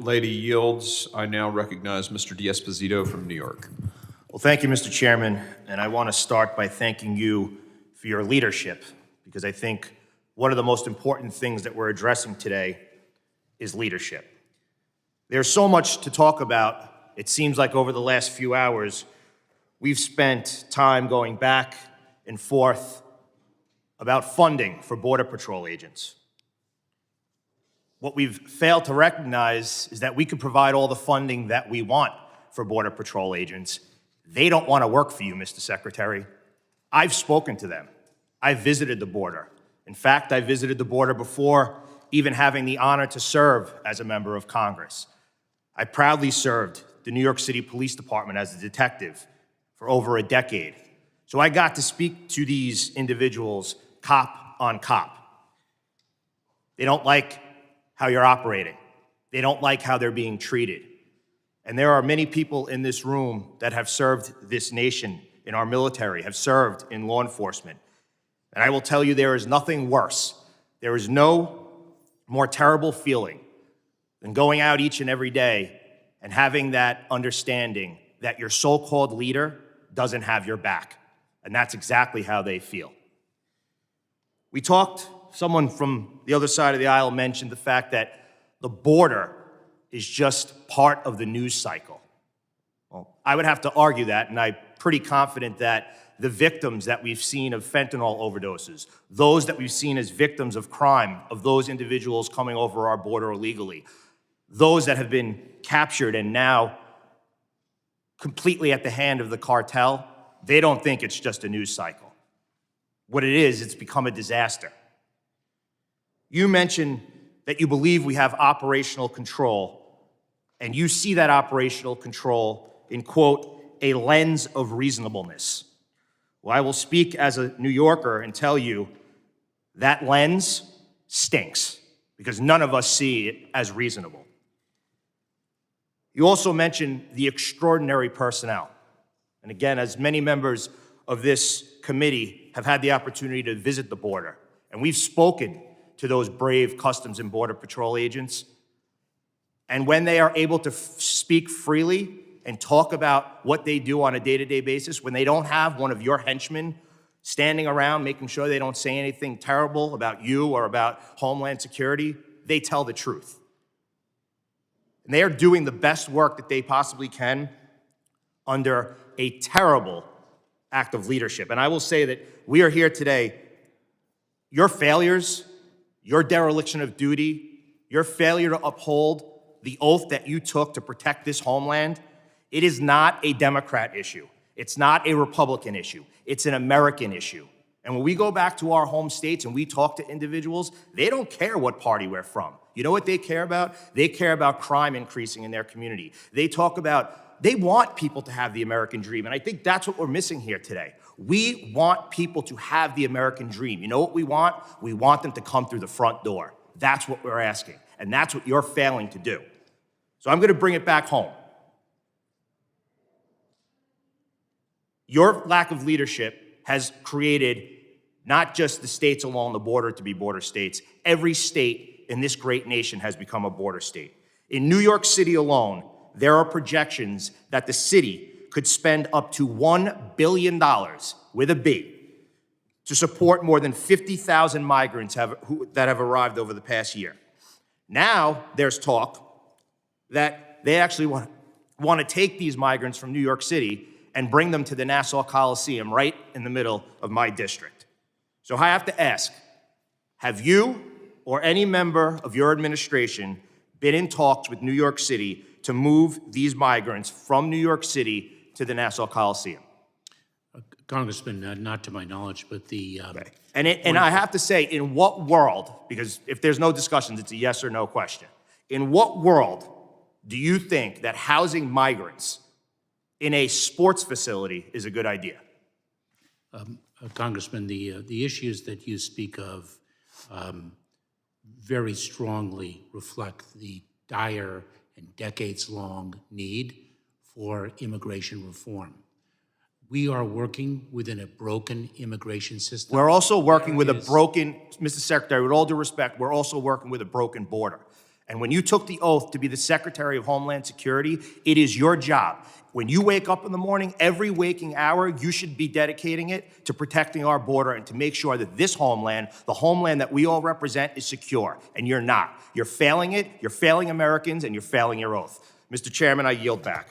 lady yields, I now recognize Mr. D'Esposito from New York. Well, thank you, Mr. Chairman, and I want to start by thanking you for your leadership, because I think one of the most important things that we're addressing today is leadership. There's so much to talk about. It seems like over the last few hours, we've spent time going back and forth about funding for Border Patrol agents. What we've failed to recognize is that we could provide all the funding that we want for Border Patrol agents. They don't want to work for you, Mr. Secretary. I've spoken to them. I've visited the border. In fact, I visited the border before even having the honor to serve as a member of Congress. I proudly served the New York City Police Department as a detective for over a decade. So I got to speak to these individuals cop on cop. They don't like how you're operating. They don't like how they're being treated. And there are many people in this room that have served this nation in our military, have served in law enforcement. And I will tell you, there is nothing worse. There is no more terrible feeling than going out each and every day and having that understanding that your so-called leader doesn't have your back. And that's exactly how they feel. We talked, someone from the other side of the aisle mentioned the fact that the border is just part of the news cycle. Well, I would have to argue that, and I'm pretty confident that the victims that we've seen of fentanyl overdoses, those that we've seen as victims of crime, of those individuals coming over our border illegally, those that have been captured and now completely at the hand of the cartel, they don't think it's just a news cycle. What it is, it's become a disaster. You mentioned that you believe we have operational control, and you see that operational control in, quote, a lens of reasonableness. Well, I will speak as a New Yorker and tell you that lens stinks, because none of us see it as reasonable. You also mentioned the extraordinary personnel. And again, as many members of this committee have had the opportunity to visit the border, and we've spoken to those brave Customs and Border Patrol agents, and when they are able to speak freely and talk about what they do on a day-to-day basis, when they don't have one of your henchmen standing around making sure they don't say anything terrible about you or about Homeland Security, they tell the truth. And they are doing the best work that they possibly can under a terrible act of leadership. And I will say that we are here today. Your failures, your dereliction of duty, your failure to uphold the oath that you took to protect this homeland, it is not a Democrat issue. It's not a Republican issue. It's an American issue. And when we go back to our home states and we talk to individuals, they don't care what party we're from. You know what they care about? They care about crime increasing in their community. They want people to have the American dream. And I think that's what we're missing here today. We want people to have the American dream. You know what we want? We want them to come through the front door. That's what we're asking. And that's what you're failing to do. So I'm going to bring it back home. Your lack of leadership has created not just the states along the border to be border states. Every state in this great nation has become a border state. In New York City alone, there are projections that the city could spend up to $1 billion, with a B, to support more than 50,000 migrants that have arrived over the past year. Now there's talk that they actually want to take these migrants from New York City and bring them to the Nassau Coliseum right in the middle of my district. So I have to ask, have you or any member of your administration been in talks with New York City to move these migrants from New York City to the Nassau Coliseum? Congressman, not to my knowledge, but the... Okay. And I have to say, in what world, because if there's no discussions, it's a yes or no question. In what world do you think that housing migrants in a sports facility is a good idea? Congressman, the issues that you speak of very strongly reflect the dire and decades-long need for immigration reform. We are working within a broken immigration system. We're also working with a broken, Mr. Secretary, with all due respect, we're also working with a broken border. And when you took the oath to be the Secretary of Homeland Security, it is your job. When you wake up in the morning, every waking hour, you should be dedicating it to protecting our border and to make sure that this homeland, the homeland that we all represent, is secure. And you're not. You're failing it, you're failing Americans, and you're failing your oath. Mr. Chairman, I yield back.